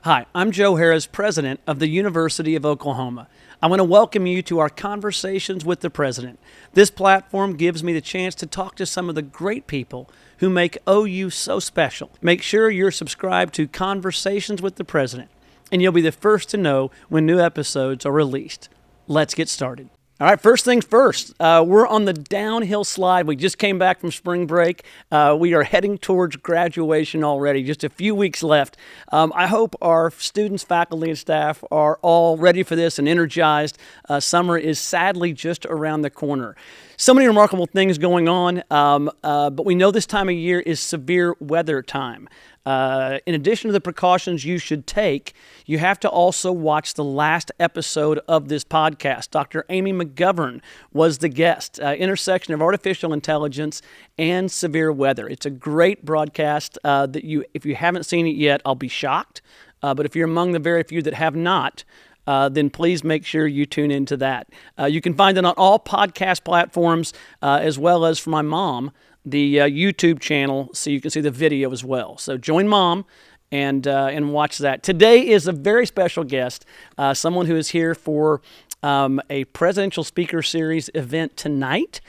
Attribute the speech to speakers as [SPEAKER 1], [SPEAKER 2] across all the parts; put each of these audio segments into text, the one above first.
[SPEAKER 1] Hi, I'm Joe Harroz, President of the University of Oklahoma. I want to welcome you to our Conversations with the President. This platform gives me the chance to talk to some of the great people who make OU so special. Make sure you're subscribed to Conversations with the President, and you'll be the first to know when new episodes are released. Let's get started. All right, first things first, we're on the downhill slide. We just came back from spring break. We are heading towards graduation already, just a few weeks left. I hope our students, faculty, and staff are all ready for this and energized. Summer is sadly just around the corner. So many remarkable things going on, but we know this time of year is severe weather time. In addition to the precautions you should take, you have to also watch the last episode of this podcast. Dr. Amy McGovern was the guest, intersection of artificial intelligence and severe weather. It's a great broadcast that if you haven't seen it yet, I'll be shocked. But if you're among the very few that have not, then please make sure you tune into that. You can find it on all podcast platforms, as well as for my mom, the YouTube channel, so you can see the video as well. So join Mom and watch that. Today is a very special guest, someone who is here for a Presidential Speaker Series event tonight.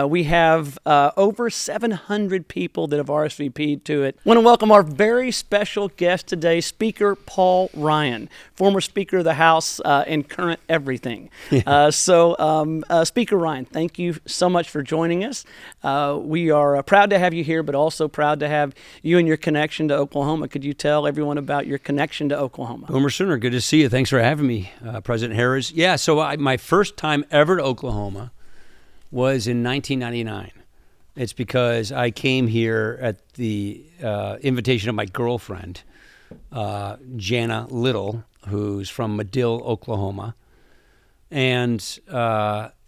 [SPEAKER 1] We have over 700 people that have RSVP'd to it. I want to welcome our very special guest today, Speaker Paul Ryan, former Speaker of the House and current everything.
[SPEAKER 2] Yeah.
[SPEAKER 1] Speaker Ryan, thank you so much for joining us. We are proud to have you here, but also proud to have you and your connection to Oklahoma. Could you tell everyone about your connection to Oklahoma?
[SPEAKER 2] Boomer Sooner, good to see you. Thanks for having me, President Harroz. Yeah, so my first time ever to Oklahoma was in 1999. It's because I came here at the invitation of my girlfriend, Jana Little, who's from Madill, Oklahoma. And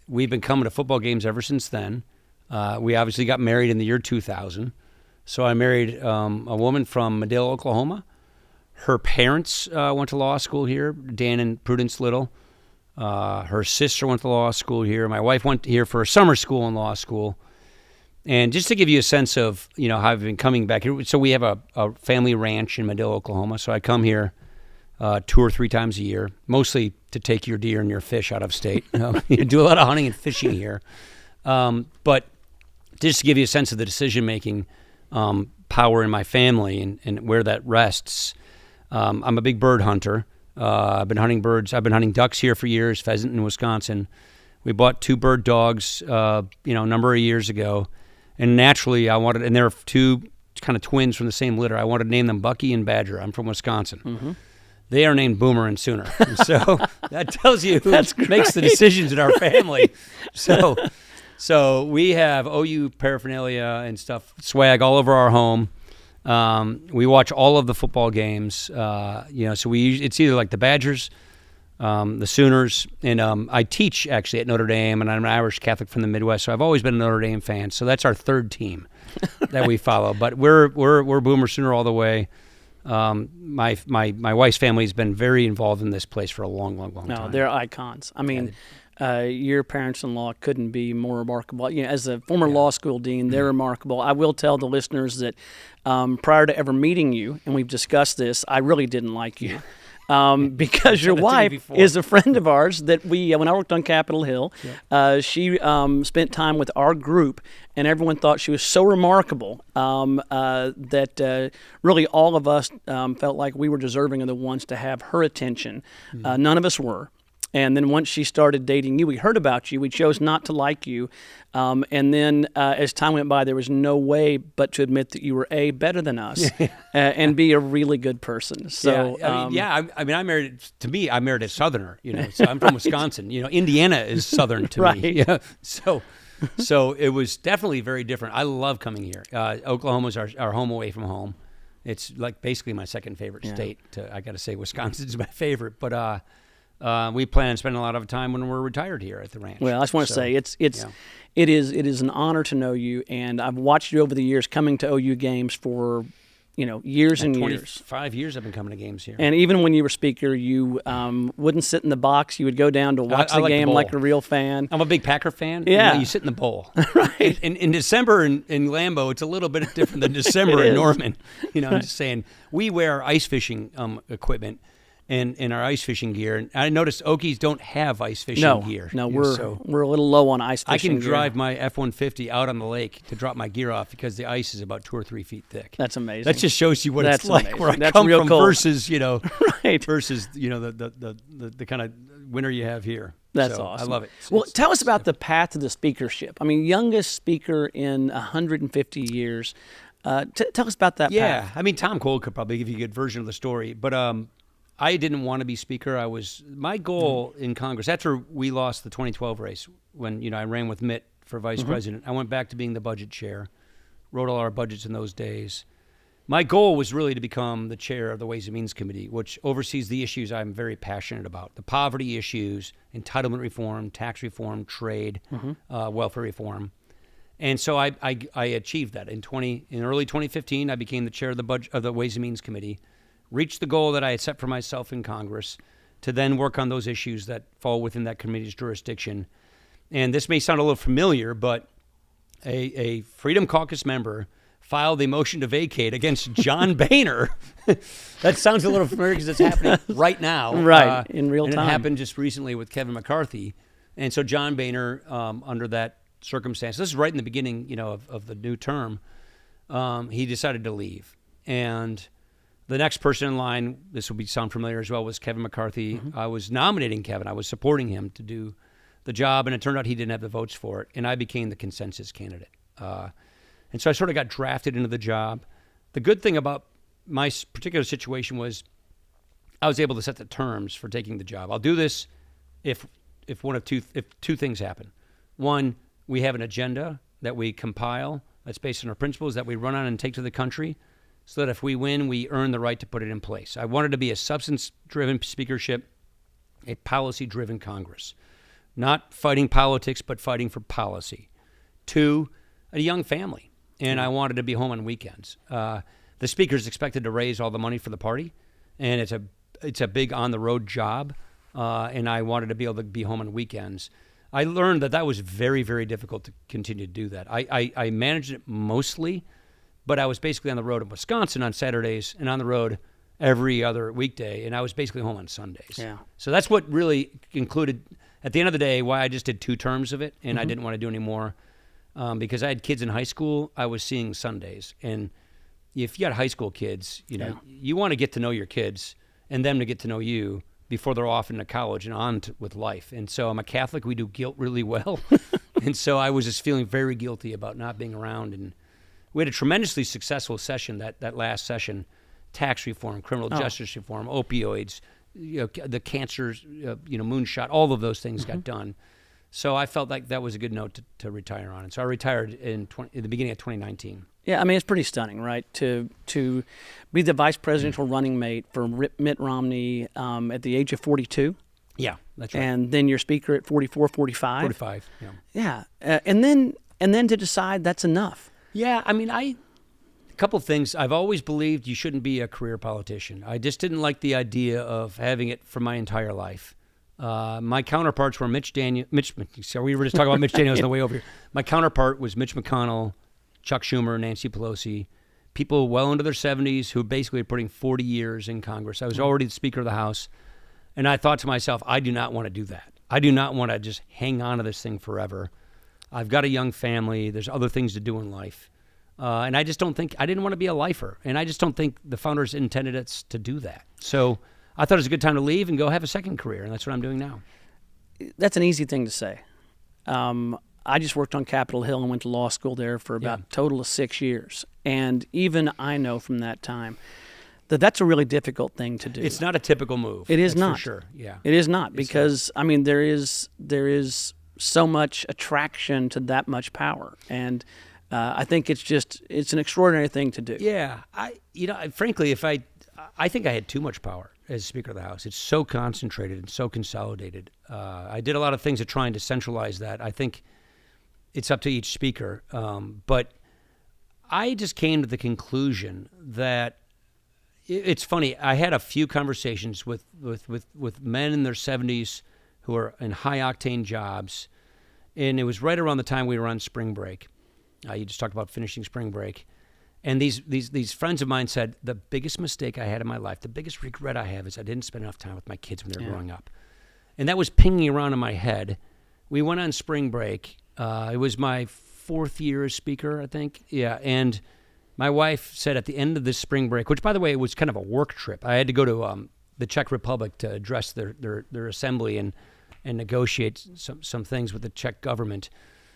[SPEAKER 2] we've been coming to football games ever since then. We obviously got married in the year 2000. So I married a woman from Madill, Oklahoma. Her parents went to law school here, Dan and Prudence Little. Her sister went to law school here. My wife went here for a summer school in law school. And just to give you a sense of, how I've been coming back here. So we have a family ranch in Madill, Oklahoma. So I come here 2 or 3 times a year, mostly to take your deer and your fish out of state. You do a lot of hunting and fishing here. But just to give you a sense of the decision-making power in my family and where that rests, I'm a big bird hunter. I've been hunting birds. I've been hunting ducks here for years, pheasant in Wisconsin. We bought 2 bird dogs, a number of years ago. And naturally, and they're 2 kind of twins from the same litter. I wanted to name them Bucky and Badger. I'm from Wisconsin. Mm-hmm. They are named Boomer and Sooner. And so that tells you who makes the decisions in our family. So we have OU paraphernalia and stuff, swag all over our home. We watch all of the football games, so it's either like the Badgers, the Sooners, and I teach actually at Notre Dame, and I'm an Irish Catholic from the Midwest, so I've always been a Notre Dame fan. So that's our third team that we follow. But we're Boomer Sooner all the way. My wife's family has been very involved in this place for a long time.
[SPEAKER 1] No, they're icons. I mean, your parents-in-law couldn't be more remarkable. As a former law school dean, they're remarkable. I will tell the listeners that prior to ever meeting you, and we've discussed this, I really didn't like you. Because your wife is a friend of ours that when I worked on Capitol Hill, she spent time with our group, and everyone thought she was so remarkable that really all of us felt like we were deserving of the ones to have her attention. None of us were. And then once she started dating you, we heard about you. We chose not to like you. And then as time went by, there was no way but to admit that you were A, better than us, and B, a really good person. So
[SPEAKER 2] I married a Southerner, so I'm from Wisconsin. Indiana is Southern to me. Yeah. So it was definitely very different. I love coming here. Oklahoma's our home away from home. It's like basically my second favorite state. I got to say Wisconsin's my favorite, but we plan on spending a lot of time when we're retired here at the ranch.
[SPEAKER 1] Well, I just want to say it is an honor to know you, and I've watched you over the years coming to OU games for years and years.
[SPEAKER 2] 25 years I've been coming to games here.
[SPEAKER 1] And even when you were speaker, you wouldn't sit in the box. You would go down to watch
[SPEAKER 2] I
[SPEAKER 1] the
[SPEAKER 2] like the
[SPEAKER 1] game
[SPEAKER 2] bowl.
[SPEAKER 1] like a real fan.
[SPEAKER 2] I'm a big Packer fan.
[SPEAKER 1] Yeah.
[SPEAKER 2] You sit in the bowl.
[SPEAKER 1] Right.
[SPEAKER 2] In December in Lambeau, it's a little bit different than December in Norman. I'm just saying, we wear ice fishing equipment and our ice fishing gear. And I noticed Okies don't have ice fishing gear.
[SPEAKER 1] No, we're a little low on ice fishing
[SPEAKER 2] I can
[SPEAKER 1] gear.
[SPEAKER 2] drive my F-150 out on the lake to drop my gear off because the ice is about 2 or 3 feet thick.
[SPEAKER 1] That's amazing.
[SPEAKER 2] That just shows you what
[SPEAKER 1] That's
[SPEAKER 2] it's like
[SPEAKER 1] amazing.
[SPEAKER 2] where I
[SPEAKER 1] That's
[SPEAKER 2] come
[SPEAKER 1] real
[SPEAKER 2] from
[SPEAKER 1] cold.
[SPEAKER 2] versus,
[SPEAKER 1] Right.
[SPEAKER 2] versus, the kind of winter you have here.
[SPEAKER 1] That's
[SPEAKER 2] So,
[SPEAKER 1] awesome.
[SPEAKER 2] I love it.
[SPEAKER 1] Well, tell us about the path to the speakership. I mean, youngest speaker in 150 years. Tell us about that path.
[SPEAKER 2] I mean, Tom Cole could probably give you a good version of the story, but I didn't want to be speaker. My goal in Congress, after we lost the 2012 race, when I ran with Mitt for vice president, I went back to being the budget chair, wrote all our budgets in those days. My goal was really to become the chair of the Ways and Means Committee, which oversees the issues I'm very passionate about: the poverty issues, entitlement reform, tax reform, trade, welfare reform. And so I achieved that. In early 2015, I became the chair of the Ways and Means Committee, reached the goal that I had set for myself in Congress to then work on those issues that fall within that committee's jurisdiction. And this may sound a little familiar, but a Freedom Caucus member filed a motion to vacate against John Boehner. That sounds a little familiar because it's happening right now.
[SPEAKER 1] Right, in real
[SPEAKER 2] and
[SPEAKER 1] time.
[SPEAKER 2] It happened just recently with Kevin McCarthy. And so John Boehner, under that circumstance, this is right in the beginning, of the new term, he decided to leave. And the next person in line, this will sound familiar as well, was Kevin McCarthy. I was nominating Kevin. I was supporting him to do the job, and it turned out he didn't have the votes for it, and I became the consensus candidate. And so I sort of got drafted into the job. The good thing about my particular situation was I was able to set the terms for taking the job. I'll do this if two things happen. One, we have an agenda that we compile that's based on our principles that we run on and take to the country, so that if we win, we earn the right to put it in place. I wanted to be a substance-driven speakership, a policy-driven Congress. Not fighting politics, but fighting for policy. Two, a young family, and I wanted to be home on weekends. The speaker's expected to raise all the money for the party, and it's a big on-the-road job, and I wanted to be able to be home on weekends. I learned that was very, very difficult to continue to do that. I managed it mostly, but I was basically on the road in Wisconsin on Saturdays and on the road every other weekday, and I was basically home on Sundays.
[SPEAKER 1] Yeah.
[SPEAKER 2] So that's what really included, at the end of the day, why I just did 2 terms of it, and I didn't want to do any more. Because I had kids in high school, I was seeing Sundays. And if you got high school kids, you want to get to know your kids and them to get to know you before they're off into college and on with life. And so I'm a Catholic. We do guilt really well. And so I was just feeling very guilty about not being around. And we had a tremendously successful session, that last session: tax reform, criminal justice reform, opioids, the cancer, moonshot, all of those things got done. So I felt like that was a good note to retire on. And so I retired in the beginning of 2019.
[SPEAKER 1] Yeah, I mean, it's pretty stunning, right? To be the vice presidential running mate for Mitt Romney at the age of 42.
[SPEAKER 2] Yeah, that's right.
[SPEAKER 1] And then you're speaker at 44, 45.
[SPEAKER 2] 45, yeah.
[SPEAKER 1] Yeah, and then to decide that's enough.
[SPEAKER 2] Yeah, I mean, a couple things. I've always believed you shouldn't be a career politician. I just didn't like the idea of having it for my entire life. My counterparts were so we were just talking about Mitch Daniels on the way over here. My counterpart was Mitch McConnell, Chuck Schumer, Nancy Pelosi, people well into their 70s who basically are putting 40 years in Congress. I was already the Speaker of the House, and I thought to myself, I do not want to do that. I do not want to just hang on to this thing forever. I've got a young family. There's other things to do in life. And I didn't want to be a lifer, and I just don't think the founders intended us to do that. So I thought it was a good time to leave and go have a second career, and that's what I'm doing now.
[SPEAKER 1] That's an easy thing to say. I just worked on Capitol Hill and went to law school there for about a total of 6 years. And even I know from that time that that's a really difficult thing to do.
[SPEAKER 2] It's not a typical move.
[SPEAKER 1] It is
[SPEAKER 2] that's
[SPEAKER 1] not.
[SPEAKER 2] For sure, yeah.
[SPEAKER 1] It is not, because, I mean, there is so much attraction to that much power. And I think it's an extraordinary thing to do.
[SPEAKER 2] Yeah. Frankly, I think I had too much power as Speaker of the House. It's so concentrated and so consolidated. I did a lot of things to try and decentralize that. I think it's up to each speaker. But I just came to the conclusion that it's funny. I had a few conversations with men in their 70s who are in high octane jobs, and it was right around the time we were on spring break. You just talked about finishing spring break, and these friends of mine said the biggest mistake I had in my life, the biggest regret I have, is I didn't spend enough time with my kids when they were growing up, and that was pinging around in my head. We went on spring break. It was my 4th year as speaker, I think. Yeah, and my wife said at the end of this spring break, which, by the way, was kind of a work trip. I had to go to the Czech Republic to address their assembly and negotiate some things with the Czech government.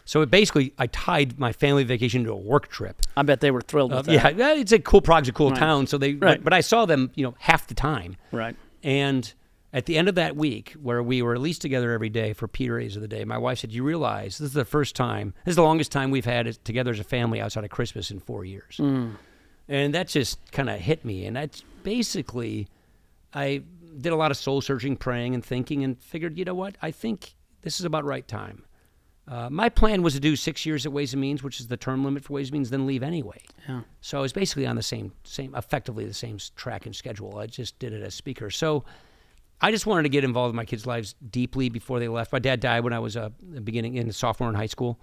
[SPEAKER 2] So I tied my family vacation to a work trip.
[SPEAKER 1] I bet they were thrilled with that.
[SPEAKER 2] Yeah, it's a cool Prague's a cool town. So
[SPEAKER 1] Right.
[SPEAKER 2] but I saw them, half the time.
[SPEAKER 1] Right.
[SPEAKER 2] And at the end of that week, where we were at least together every day for periods of the day, my wife said, "You realize this is the first time, this is the longest time we've had it together as a family outside of Christmas in 4 years." And that just kind of hit me. And that's basically, I did a lot of soul searching, praying and thinking, and figured, you know what? I think this is about right time. My plan was to do 6 years at Ways and Means, which is the term limit for Ways and Means, then leave anyway.
[SPEAKER 1] Yeah.
[SPEAKER 2] So I was basically on the same, effectively the same track and schedule. I just did it as speaker. So I just wanted to get involved in my kids' lives deeply before they left. My dad died when I was a sophomore in high school.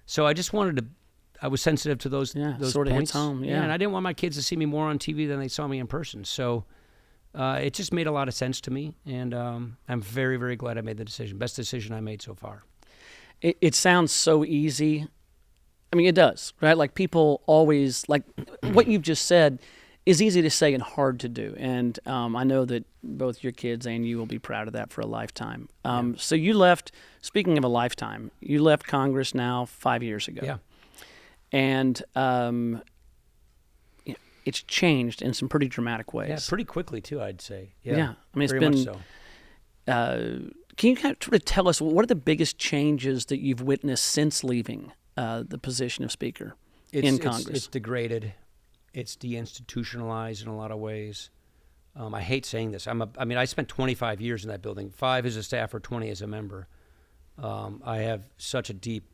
[SPEAKER 2] So I just wanted to, I was sensitive to those
[SPEAKER 1] sort of
[SPEAKER 2] points.
[SPEAKER 1] hits home.
[SPEAKER 2] Yeah, and I didn't want my kids to see me more on TV than they saw me in person. So it just made a lot of sense to me, and I'm very, very glad I made the decision. Best decision I made so far.
[SPEAKER 1] It sounds so easy. I mean, it does, right? Like, people always, like, what you've just said is easy to say and hard to do. And I know that both your kids and you will be proud of that for a lifetime. So you left, speaking of a lifetime, you left Congress now 5 years ago.
[SPEAKER 2] Yeah.
[SPEAKER 1] And it's changed in some pretty dramatic ways.
[SPEAKER 2] Yeah, pretty quickly, too, I'd say.
[SPEAKER 1] Yeah. I mean, it's
[SPEAKER 2] very
[SPEAKER 1] been...
[SPEAKER 2] much so.
[SPEAKER 1] Can you kind of sort of tell us, what are the biggest changes that you've witnessed since leaving the position of Speaker in Congress?
[SPEAKER 2] It's degraded. It's deinstitutionalized in a lot of ways. I hate saying this. I spent 25 years in that building, 5 as a staffer, 20 as a member. I have such a deep,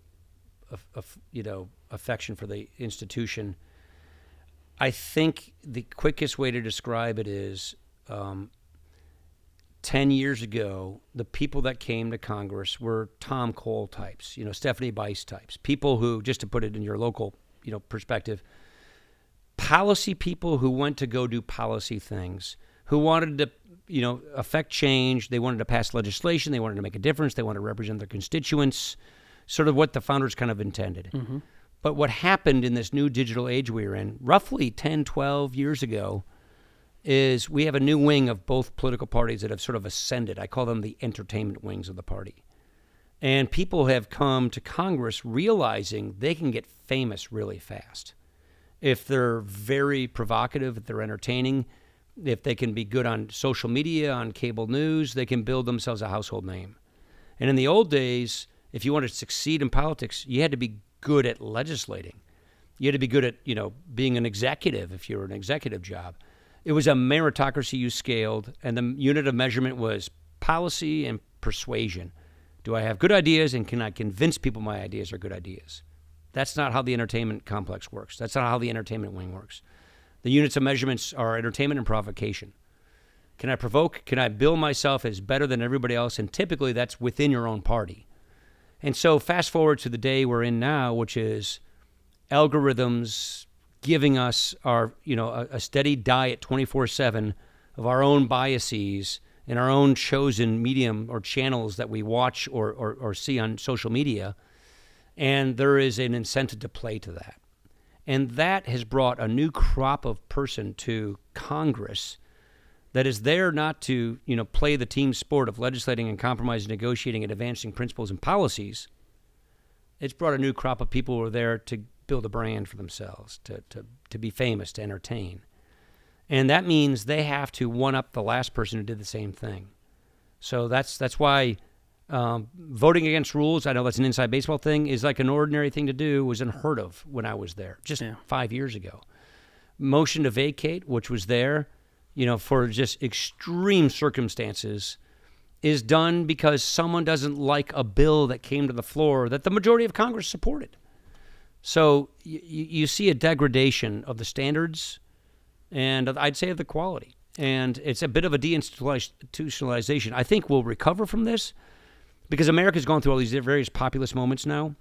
[SPEAKER 2] affection for the institution. I think the quickest way to describe it is 10 years ago, the people that came to Congress were Tom Cole types, Stephanie Bice types, people who, just to put it in your local, perspective, policy people who went to go do policy things, who wanted to, affect change. They wanted to pass legislation. They wanted to make a difference. They wanted to represent their constituents, sort of what the founders kind of intended. Mm-hmm. But what happened in this new digital age we're in, roughly 10, 12 years ago, is we have a new wing of both political parties that have sort of ascended. I call them the entertainment wings of the party. And people have come to Congress realizing they can get famous really fast. If they're very provocative, if they're entertaining, if they can be good on social media, on cable news, they can build themselves a household name. And in the old days, if you wanted to succeed in politics, you had to be good at legislating. You had to be good at, being an executive if you were an executive job. It was a meritocracy you scaled, and the unit of measurement was policy and persuasion. Do I have good ideas, and can I convince people my ideas are good ideas? That's not how the entertainment complex works. That's not how the entertainment wing works. The units of measurements are entertainment and provocation. Can I provoke? Can I bill myself as better than everybody else? And typically that's within your own party. And so fast forward to the day we're in now, which is algorithms giving us our, a steady diet 24/7 of our own biases and our own chosen medium or channels that we watch or see on social media. And there is an incentive to play to that. And that has brought a new crop of person to Congress that is there not to, play the team sport of legislating and compromising, negotiating, and advancing principles and policies. It's brought a new crop of people who are there to build a brand for themselves, to be famous, to entertain. And that means they have to one-up the last person who did the same thing. So that's why voting against rules, I know that's an inside baseball thing, is like an ordinary thing to do, was unheard of when I was there, just 5 years ago. Motion to vacate, which was there, for just extreme circumstances, is done because someone doesn't like a bill that came to the floor that the majority of Congress supported. So you see a degradation of the standards and I'd say of the quality. And it's a bit of a deinstitutionalization. I think we'll recover from this because America's gone through all these various populist moments now.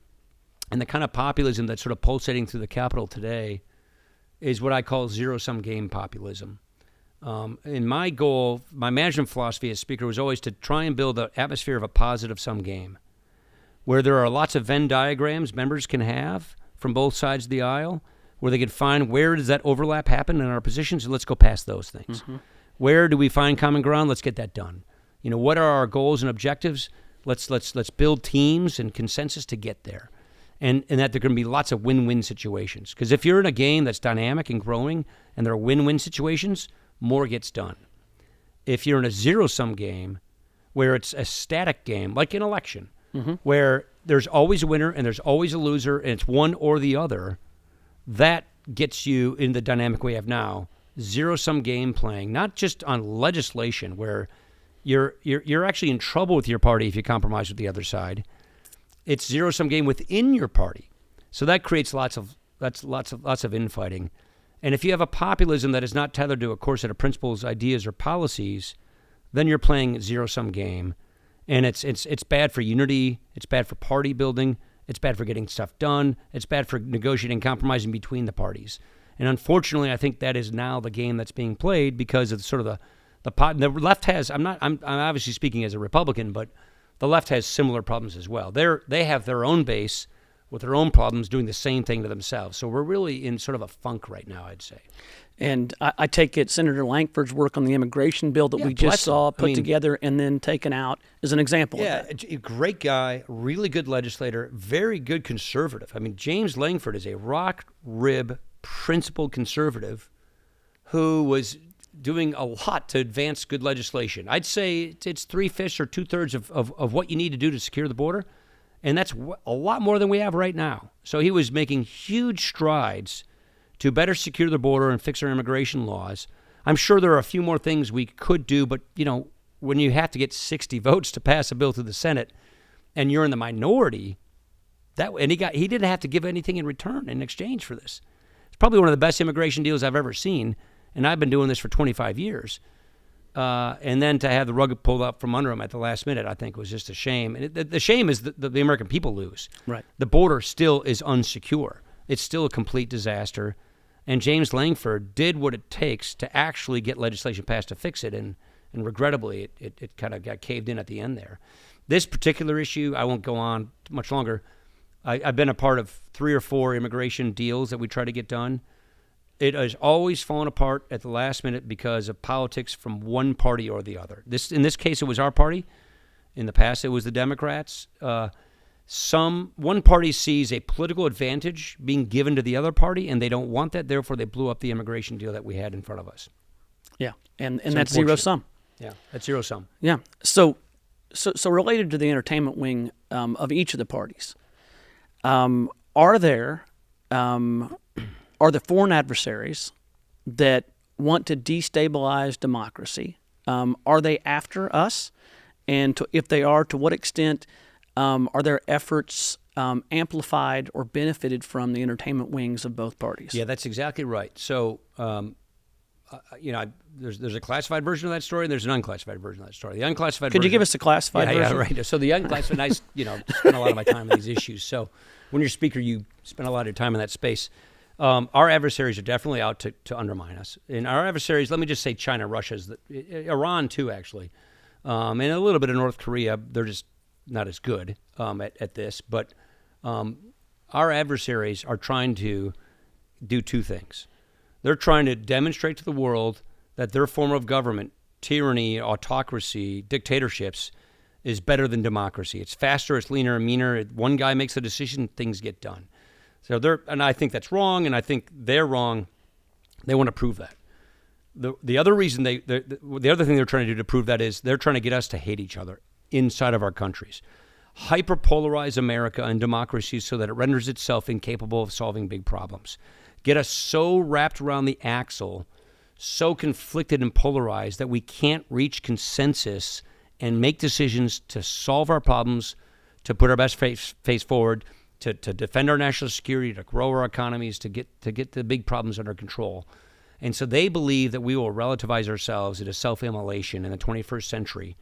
[SPEAKER 2] And the kind of populism that's sort of pulsating through the Capitol today is what I call zero-sum game populism. And my goal, my management philosophy as speaker was always to try and build an atmosphere of a positive-sum game where there are lots of Venn diagrams members can have from both sides of the aisle, where they can find where does that overlap happen in our positions, and let's go past those things. Mm-hmm. Where do we find common ground? Let's get that done. What are our goals and objectives? Let's build teams and consensus to get there. And that there are going to be lots of win-win situations. Because if you're in a game that's dynamic and growing and there are win-win situations, more gets done. If you're in a zero-sum game where it's a static game, like an election, mm-hmm. where there's always a winner and there's always a loser and it's one or the other, that gets you in the dynamic we have now, zero-sum game playing, not just on legislation where you're actually in trouble with your party if you compromise with the other side. It's zero-sum game within your party. So that creates lots of infighting. And if you have a populism that is not tethered to a core set of principles, ideas, or policies, then you're playing zero-sum game. And it's bad for unity, it's bad for party building, it's bad for getting stuff done, it's bad for negotiating and compromising between the parties. And unfortunately, I think that is now the game that's being played because of sort of the left has, I'm obviously speaking as a Republican, but the left has similar problems as well. They have their own base with their own problems doing the same thing to themselves. So we're really in sort of a funk right now, I'd say.
[SPEAKER 1] And I take it Senator Langford's work on the immigration bill that we just saw put together and then taken out is an example of that.
[SPEAKER 2] Yeah, a great guy, really good legislator, very good conservative. I mean, James Langford is a rock-rib, principled conservative who was doing a lot to advance good legislation. I'd say it's 3/5 or 2/3 of what you need to do to secure the border, and that's a lot more than we have right now. So he was making huge strides to better secure the border and fix our immigration laws. I'm sure there are a few more things we could do, but when you have to get 60 votes to pass a bill through the Senate, and you're in the minority, he didn't have to give anything in return in exchange for this. It's probably one of the best immigration deals I've ever seen. And I've been doing this for 25 years. And then to have the rug pulled up from under them at the last minute, I think was just a shame. And the shame is that the American people lose.
[SPEAKER 1] Right.
[SPEAKER 2] The border still is unsecure. It's still a complete disaster. And James Langford did what it takes to actually get legislation passed to fix it. And regrettably, it kind of got caved in at the end there. This particular issue, I won't go on much longer. I've been a part of 3 or 4 immigration deals that we try to get done. It has always fallen apart at the last minute because of politics from one party or the other. In this case, it was our party. In the past, it was the Democrats. One party sees a political advantage being given to the other party, and they don't want that. Therefore, they blew up the immigration deal that we had in front of us.
[SPEAKER 1] Yeah, and that's zero sum.
[SPEAKER 2] Yeah, that's zero sum.
[SPEAKER 1] Yeah. So related to the entertainment wing of each of the parties, are the foreign adversaries that want to destabilize democracy, are they after us? And if they are, to what extent are their efforts amplified or benefited from the entertainment wings of both parties?
[SPEAKER 2] Yeah, that's exactly right. So, there's a classified version of that story, and there's an unclassified version of that story. The unclassified
[SPEAKER 1] Could
[SPEAKER 2] version,
[SPEAKER 1] you give us the classified version?
[SPEAKER 2] Yeah, right. So the unclassified, I spend a lot of my time on these issues. So when you're a speaker, you spend a lot of your time in that space. Our adversaries are definitely out to undermine us. And our adversaries, let me just say China, Russia, Iran too, actually, and a little bit of North Korea. They're just not as good at this. But our adversaries are trying to do 2 things. They're trying to demonstrate to the world that their form of government, tyranny, autocracy, dictatorships, is better than democracy. It's faster, it's leaner and meaner. One guy makes a decision, things get done. So and I think that's wrong, and I think they're wrong. They want to prove that. The other reason the other thing they're trying to do to prove that is they're trying to get us to hate each other inside of our countries, hyperpolarize America and democracy so that it renders itself incapable of solving big problems, get us so wrapped around the axle, so conflicted and polarized that we can't reach consensus and make decisions to solve our problems, to put our best face forward, to defend our national security, to grow our economies, to get the big problems under control. And so they believe that we will relativize ourselves into self-immolation in the 21st century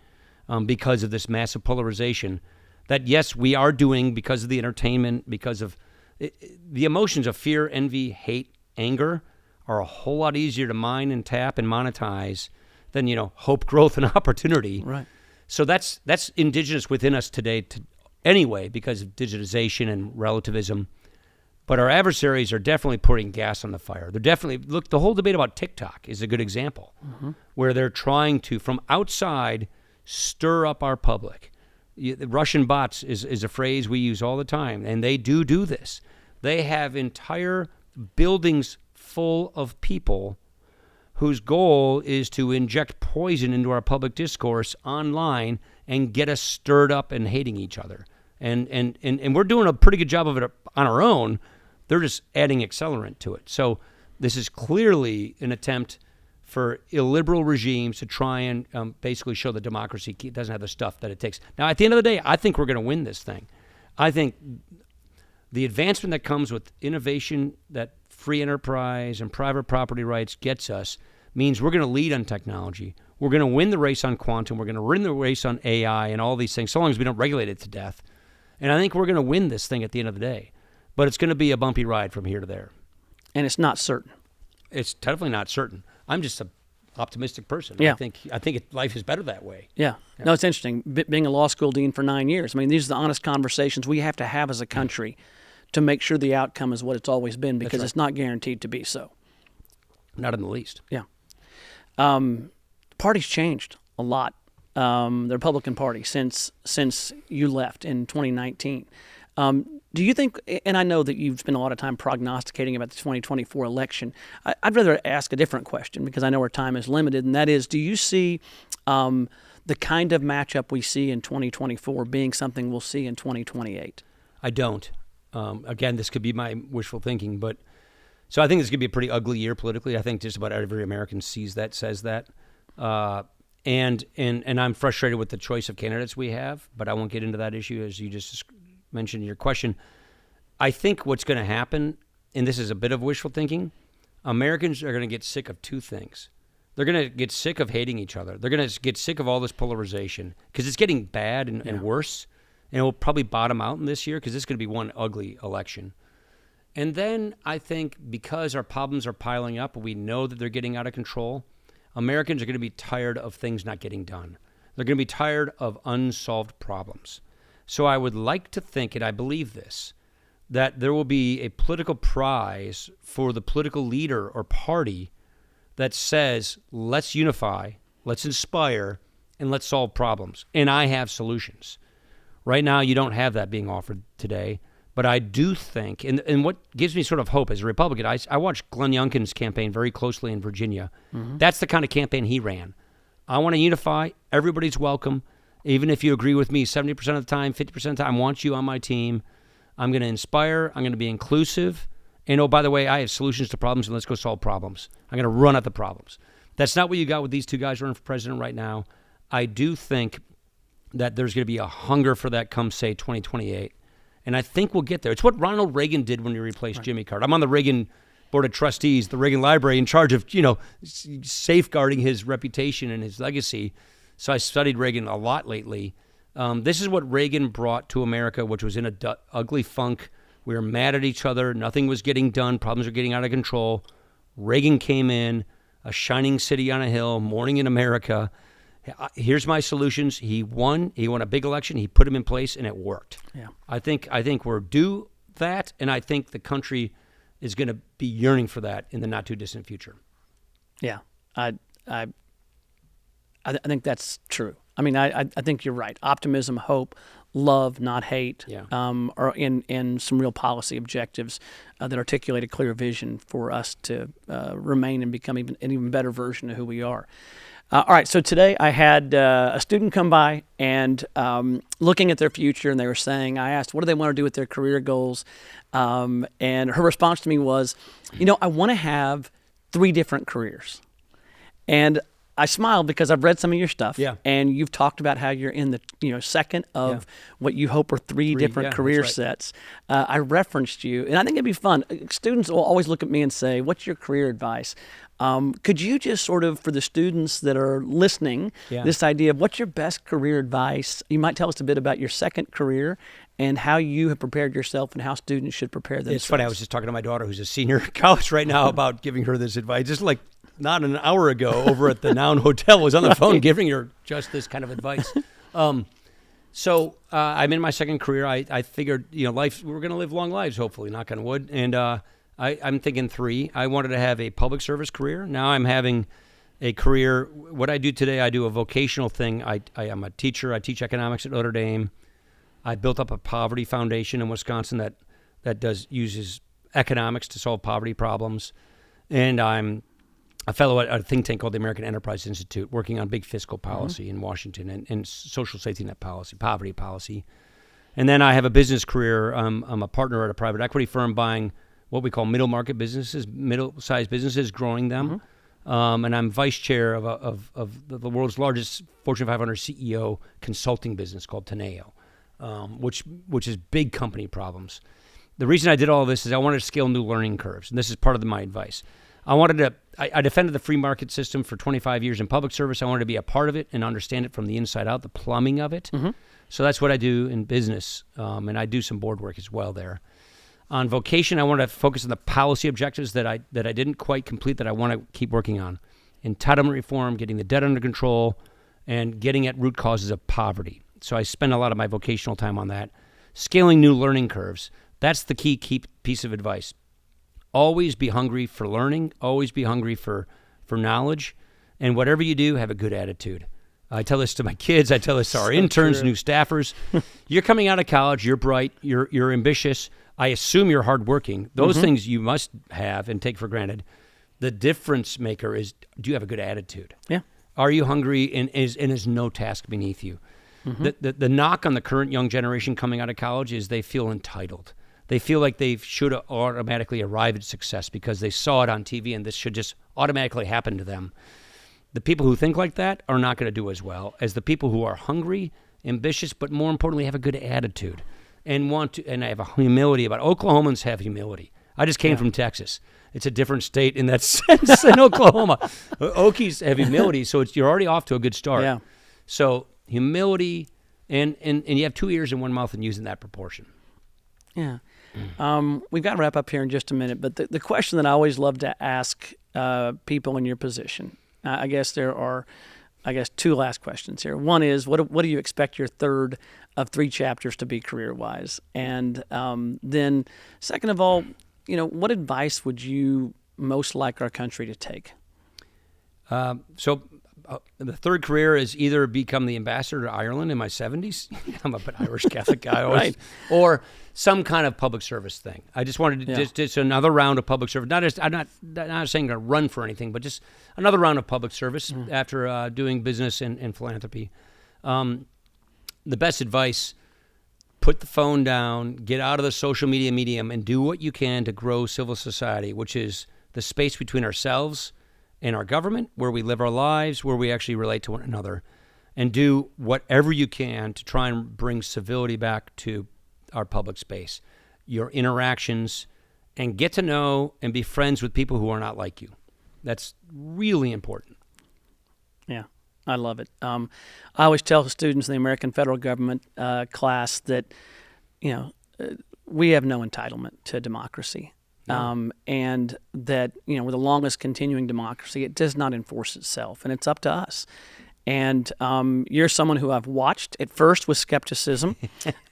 [SPEAKER 2] because of this massive polarization that, yes, we are doing because of the entertainment, because of the emotions of fear, envy, hate, anger are a whole lot easier to mine and tap and monetize than, hope, growth, and opportunity.
[SPEAKER 1] Right.
[SPEAKER 2] So that's indigenous within us today anyway because of digitization and relativism. But our adversaries are definitely putting gas on the fire. They're definitely, look, the whole debate about TikTok is a good example, where they're trying to, from outside, stir up our public. The Russian bots is a phrase we use all the time, and they do this. They have entire buildings full of people whose goal is to inject poison into our public discourse online and get us stirred up and hating each other. And we're doing a pretty good job of it on our own. They're just adding accelerant to it. So this is clearly an attempt for illiberal regimes to try and basically show that democracy doesn't have the stuff that it takes. Now, at the end of the day, I think we're going to win this thing. I think the advancement that comes with innovation, that free enterprise and private property rights gets us, means we're going to lead on technology. We're going to win the race on quantum. We're going to win the race on AI and all these things, so long as we don't regulate it to death. And I think we're going to win this thing at the end of the day. But it's going to be a bumpy ride from here to there.
[SPEAKER 1] And it's not certain.
[SPEAKER 2] It's definitely not certain. I'm just an optimistic person.
[SPEAKER 1] Yeah.
[SPEAKER 2] I think life is better that way.
[SPEAKER 1] Yeah. No, it's interesting. Being a law school dean for 9 years, I mean, these are the honest conversations we have to have as a country to make sure the outcome is what it's always been, because it's not guaranteed to be so.
[SPEAKER 2] Not in the least.
[SPEAKER 1] Yeah. The party's changed a lot, the Republican Party, since you left in 2019. Do you think, and I know that you've spent a lot of time prognosticating about the 2024 election, I'd rather ask a different question because I know our time is limited, and that is, do you see the kind of matchup we see in 2024 being something we'll see in 2028?
[SPEAKER 2] I don't. Again, this could be my wishful thinking, but so I think this could be a pretty ugly year politically. I think just about every American says that. And I'm frustrated with the choice of candidates we have, but I won't get into that issue as you just mentioned in your question. I think what's going to happen, and this is a bit of wishful thinking, Americans are going to get sick of two things. They're going to get sick of hating each other. They're going to get sick of all this polarization because it's getting bad and worse, and it will probably bottom out in this year because this is going to be one ugly election. And then I think because our problems are piling up and we know that they're getting out of control, Americans are going to be tired of things not getting done. They're going to be tired of unsolved problems. So I would like to think, and I believe this, that there will be a political prize for the political leader or party that says, let's unify, let's inspire, and let's solve problems. And I have solutions. Right now, you don't have that being offered today. But I do think, and what gives me sort of hope as a Republican, I watched Glenn Youngkin's campaign very closely in Virginia. Mm-hmm. That's the kind of campaign he ran. I want to unify. Everybody's welcome. Even if you agree with me 70% of the time, 50% of the time, I want you on my team. I'm going to inspire. I'm going to be inclusive. And, oh, by the way, I have solutions to problems, and let's go solve problems. I'm going to run at the problems. That's not what you got with these two guys running for president right now. I do think that there's going to be a hunger for that come, say, 2028. And I think we'll get there. It's what Ronald Reagan did when he replaced Jimmy Carter. I'm on the Reagan Board of Trustees, the Reagan Library, in charge of, safeguarding his reputation and his legacy. So I studied Reagan a lot lately. This is what Reagan brought to America, which was in a ugly funk. We were mad at each other. Nothing was getting done. Problems were getting out of control. Reagan came in, a shining city on a hill, morning in America. Here's my solutions. He won a big election. He put them in place, and it worked. Yeah. I think we're due that, and I think the country is going to be yearning for that in the not too distant future. Yeah,
[SPEAKER 1] I think that's true. I mean, I think you're right. Optimism, hope, love, not hate, are in some real policy objectives that articulate a clear vision for us to remain and become an even better version of who we are. All right, so today I had a student come by and looking at their future, and they were saying, I asked, what do they want to do with their career goals? And her response to me was, I want to have 3 different careers. And I smiled because I've read some of your stuff.
[SPEAKER 2] Yeah.
[SPEAKER 1] And you've talked about how you're in the second of what you hope are three different career sets. I referenced you, and I think it'd be fun. Students will always look at me and say, "What's your career advice?" Could you just sort of, for the students that are listening, this idea of what's your best career advice? You might tell us a bit about your second career and how you have prepared yourself and how students should prepare themselves.
[SPEAKER 2] It's funny. I was just talking to my daughter, who's a senior in college right now, about giving her this advice. Just like not an hour ago, over at the Noun Hotel, was on the phone giving her just this kind of advice. So I'm in my second career. I figured, we're going to live long lives, hopefully, knock on wood. And I'm thinking 3. I wanted to have a public service career. Now I'm having a career. What I do today, I do a vocational thing. I am a teacher. I teach economics at Notre Dame. I built up a poverty foundation in Wisconsin that uses economics to solve poverty problems. And I'm a fellow at a think tank called the American Enterprise Institute, working on big fiscal policy in Washington and social safety net policy, poverty policy. And then I have a business career. I'm a partner at a private equity firm buying what we call middle market businesses, middle-sized businesses, growing them. And I'm vice chair of the world's largest Fortune 500 CEO consulting business called Teneo, which is big company problems. The reason I did all of this is I wanted to scale new learning curves, and this is part of my advice. I defended the free market system for 25 years in public service. I wanted to be a part of it and understand it from the inside out, the plumbing of it. So that's what I do in business, and I do some board work as well there. On vocation, I want to focus on the policy objectives that I didn't quite complete that I want to keep working on. Entitlement reform, getting the debt under control, and getting at root causes of poverty. So I spend a lot of my vocational time on that. Scaling new learning curves. That's the key piece of advice. Always be hungry for learning. Always be hungry for knowledge. And whatever you do, have a good attitude. I tell this to my kids. I tell this to our interns, new staffers. You're coming out of college. You're bright. You're ambitious. I assume you're hardworking. Those things you must have and take for granted. The difference maker is, do you have a good attitude? Yeah. Are you hungry and is no task beneath you? The knock on the current young generation coming out of college is they feel entitled. They feel like they should automatically arrive at success because they saw it on TV and this should just automatically happen to them. The people who think like that are not going to do as well as the people who are hungry, ambitious, but more importantly, have a good attitude and and I have a humility about it. Oklahomans have humility. I just came from Texas. It's a different state in that sense than Oklahoma. Okies have humility, so you're already off to a good start. Yeah. So humility, and you have 2 ears and 1 mouth and using that proportion.
[SPEAKER 1] Yeah. We've got to wrap up here in just a minute, but the question that I always love to ask people in your position, I guess there are, 2 last questions here. One is, what do you expect your third of 3 chapters to be career-wise? And then second of all, what advice would you most like our country to take?
[SPEAKER 2] The third career is either become the ambassador to Ireland in my 70s. I'm an Irish Catholic guy, always, or some kind of public service thing. I just wanted to just another round of public service. I'm not saying I'm going to run for anything, but just another round of public service after doing business and philanthropy. The best advice: put the phone down, get out of the social media medium, and do what you can to grow civil society, which is the space between ourselves and our government, where we live our lives, where we actually relate to one another, and do whatever you can to try and bring civility back to our public space, your interactions, and get to know and be friends with people who are not like you. That's really important.
[SPEAKER 1] Yeah, I love it. I always tell the students in the American federal government class that, we have no entitlement to democracy. And that, we're the longest continuing democracy. It does not enforce itself, and it's up to us. And you're someone who I've watched at first with skepticism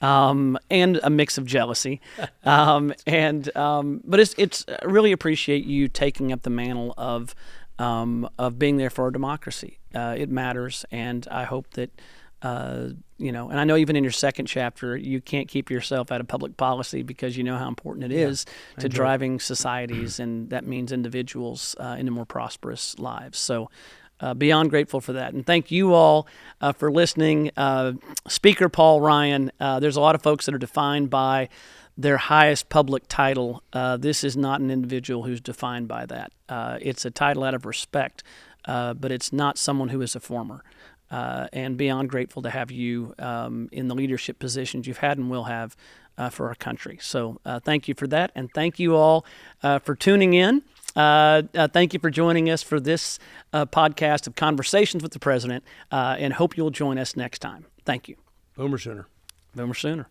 [SPEAKER 1] and a mix of jealousy. But it's I really appreciate you taking up the mantle of being there for our democracy. It matters, and I hope that and I know even in your second chapter, you can't keep yourself out of public policy because you know how important it is to driving societies, and that means individuals into more prosperous lives. So beyond grateful for that. And thank you all for listening. Speaker Paul Ryan, there's a lot of folks that are defined by their highest public title. This is not an individual who's defined by that. It's a title out of respect but it's not someone who is a former. And beyond grateful to have you in the leadership positions you've had and will have for our country. So thank you for that, and thank you all for tuning in. Thank you for joining us for this podcast of Conversations with the President, and hope you'll join us next time. Thank you.
[SPEAKER 2] Boomer Sooner.
[SPEAKER 1] Boomer Sooner.